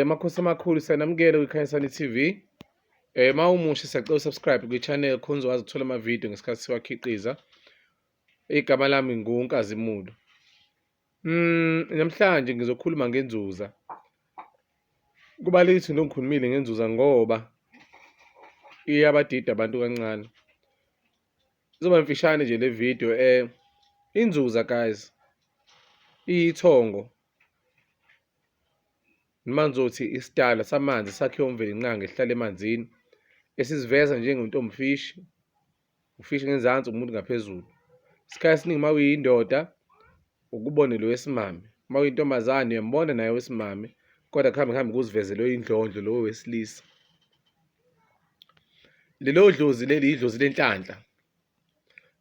Makhosi amakhulu sanamukela kwiKhanyisani TV. Uma umusha siyacela usubscribe kwi-channel khona uzokwazi ukuthola amavidiyo ngesikhathi siwakhiqiza. Igama lami nguNkazimulo. Namhlanje ngizokhuluma ngenzuza. Kubalulekile ukuthi ngikhulumile ngenzuza ngoba iyabadida abantu kancane. Izoba mfishane nje le video. Inzuza guys, iyithongo noma ngizothi isidala samanzi sakhiwa umveli inqangi esihlala emanzini esiziveza njengentomfishi, ufishi ngezansi, umuntu ngaphezulu. Isikhathi esiningi uma uyindoda ukubone lo wesimame, uma uyintombazane uyambona naye wesimame, kodwa kuhambe kuziveze lo indlondlo lo wesilisa. Lelo dlozi leli idlozi lenhlanhla,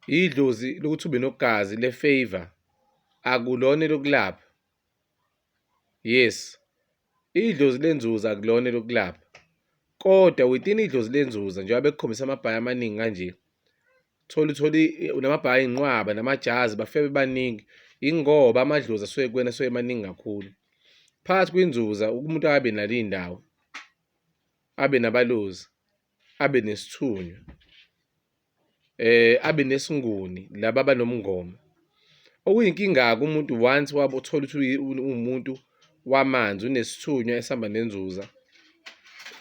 idlozi lokuthi ube nogazi le-favor, akulona elokulapha. Yes, idlozi lenzuza akulona elokulapha, kodwa within idlozi lenzuza njengoba bekukhombisa amabhayi amaningi kanje, tholi namabhayi ayinqwaba namajazi bafike bebaningi, ingoba amadlozi asuke kuwena asuke emaningi kakhulu. Phakathi kwinzuza umuntu abe nale indawo, abe nabalozi, abe nesithunywa, abe nesinguni, laba abanomngoma. Okuyinkinga-ke umuntu once wabothola ukuthi uwumuntu wamanzi, unesithunywa esihamba nenzuza,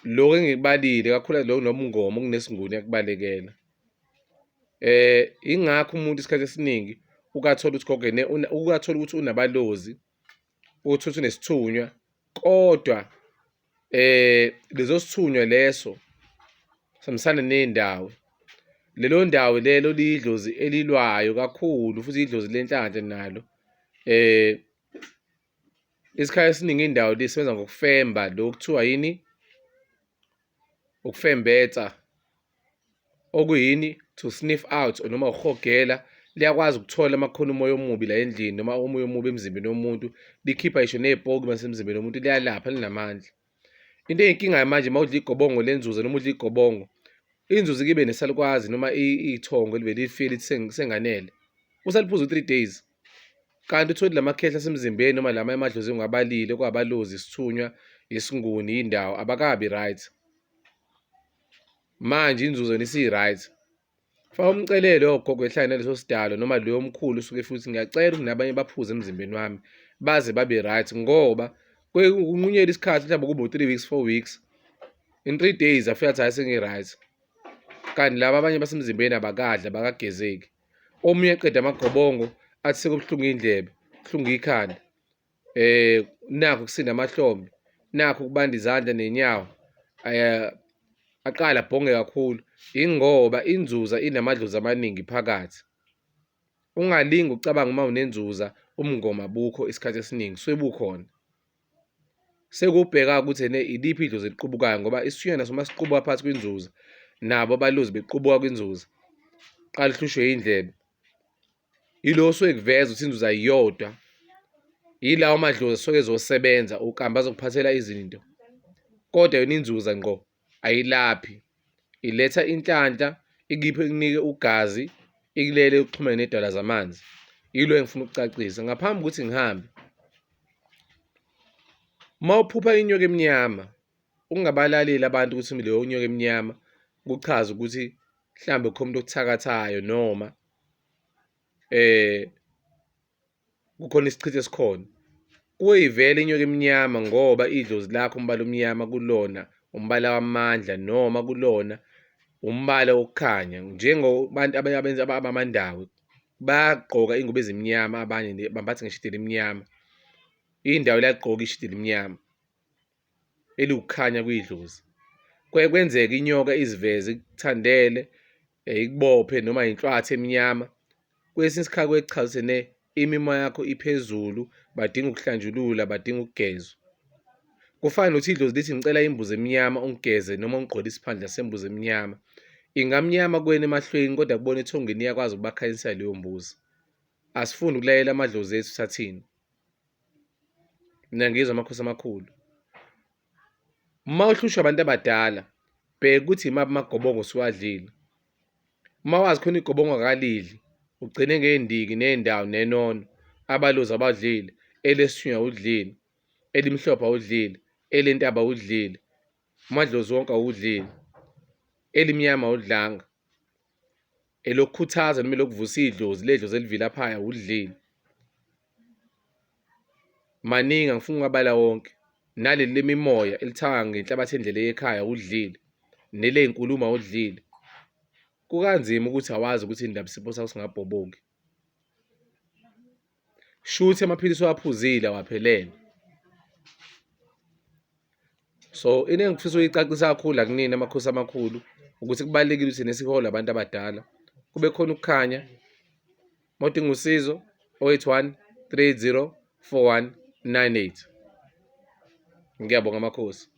lokho engikubalile kakhulu lokho nomngoma okunesinguni yakubalekela. Ingakho umuntu isikhathi esiningi ukathola ukuthi unabalozi, uthi unesithunywa, kodwa lezo sithunywa leso sambisana nendawo, lelo ndawo lelo liyidlozi elilwayo kakhulu, futhi idlozi lenhlanhla nalo. Isikhathi esiningi indawo lisebenza ngokufemba, lokhu kuthiwa yini? Ukufembetha, okuyini? To sniff out, noma ukuhogela. Liyakwazi ukuthola amakhono umoya omubi la endlini, noma umoya omubi emzimbeni womuntu, likhipha ngisho nebhoki masemzimbeni womuntu, liyalapha, linamandla. Into eyinkinga manje uma udla igobongo lenzuza noma udla igobongo, inzuza ibe nesalukwazi noma ithongo livele lifike lithi senganele, usaliphuza u-3 days. Kanti uthole lamakhehla asemzimbeni noma lama emadlozini ngabalile, kwabalozi, isithunywa, isinguni, indawo, abakabi right. Manje inzuzo nisi-right. Faka umcelele ogogo ehlane naleso sidalo noma loyo mkhulu usuke futhi ngiyacela ukuthi nabanye baphuze emzimbeni wami baze babe right, ngoba kunqunyela isikhathi mhlawumbe kube u-3 weeks, 4 weeks, in 3 days afika athi hayi sengi-right. Kanti laba abanye basemzimbeni abakadla, abakagezeki. Omunye eqeda amagobongo athi sekubuhlungu indlebe, buhlungu ikhanda, nakho kusinda amahlombe, nakho ukubanda izandla nenyawo, aqala abhonge kakhulu, ingoba inzuza inamadlozi amaningi phakathi. Ungalingi ucabanga uma unenzuza umngoma bukho isikhathi esiningi, suke bukhona. Sekubheka ukuthi iliphi idlozi eliqubukayo, ngoba isithunywa naso uma siqubuka phakathi kwinzuza, nabo abalozi bequbuka kwinzuza, qala uhlushwe indlebe. Yilo osuke kuveza ukuthi inzuza iyodwa, yilawo amadlozi asuke ezosebenza ukambe azokuphathela izinto, kodwa yona inzuza ngqo ayilaphi. Iletha inhlanhla, ikunike ugazi, ikulele ukuxhumene nedwala zamanzi. Yilo engifuna ukucacisa ngaphambi kokuthi ngihambe. Uma uphupha inyoka emnyama, ungabalaleli abantu ukuthi leyo nyoka emnyama kuchaza ukuthi mhlambe kukhona umuntu okuthakathayo, noma kukhona isichitho esikhona. Kuyivele inyoka emnyama ngoba idlozi lakho umbala omnyama kulona umbala wamandla, noma kulona umbala wokukhanya. Njengobantu abamandawo bayagqoka ingubo ezimnyama, abanye bambatha ngeshidi elimnyama, indawo liyagqoka ishidi elimnyama eliwukukhanya kwidlozi. Kuye kwenzeka inyoka iziveze ikuthandele, ikubophe noma inhlwathi emnyama. Kwesinye isikhathi kuye kuchaza ukuthi imimoya yakho iphezulu, badinga ukuhlanjulula, badinga ukugezwa. Kufana nokuthi idlozi lithi ngicela imbuzi emnyama ungigeze noma ungigqole isiphandla sembuzi emnyama. Ingamnyama kuwena emahlweni, kodwa kubona ethongeni iyakwazi ukubakhanyisela leyo mbuzi. Asifuni ukulalela amadlozi ethu sathini. Mina ngizwa amakhosi amakhulu. Uma uhlushwa abantu abadala, bheka ukuthi imaphi amagobongo usuwadlile. Uma wazi khona igobongo akalidli, ugcine ngey'ndiki, nendawo, nenono, abalozi abadlile, elesithunywa awudlile, elimhlophe awudlile, elentaba awudlile, amadlozi wonke awudlile, elimnyama awudlanga, elokukhuthaza noma elokuvusa idlozi ledlozi elivilaphaya awudlile. Maningi angifuni ukungabala wonke. Naleli lemimoya elithanga ngenhlabathi endlele ekhaya awudlile, neley'nkulumo awudlile. Kukanzima ukuthi awazi ukuthi indaba isipho sakho singabhobongi. Shuthi amaphilisi owaphuzile awaphelele. So into engifisa ukuyicacisa kakhulu akunini amakhosi amakhulu ukuthi kubalulekile ukuthi nesihole abantu abadala kube khona ukukhanya. Mawudinga usizo 081 30 4198. Ngiyabonga amakhosi.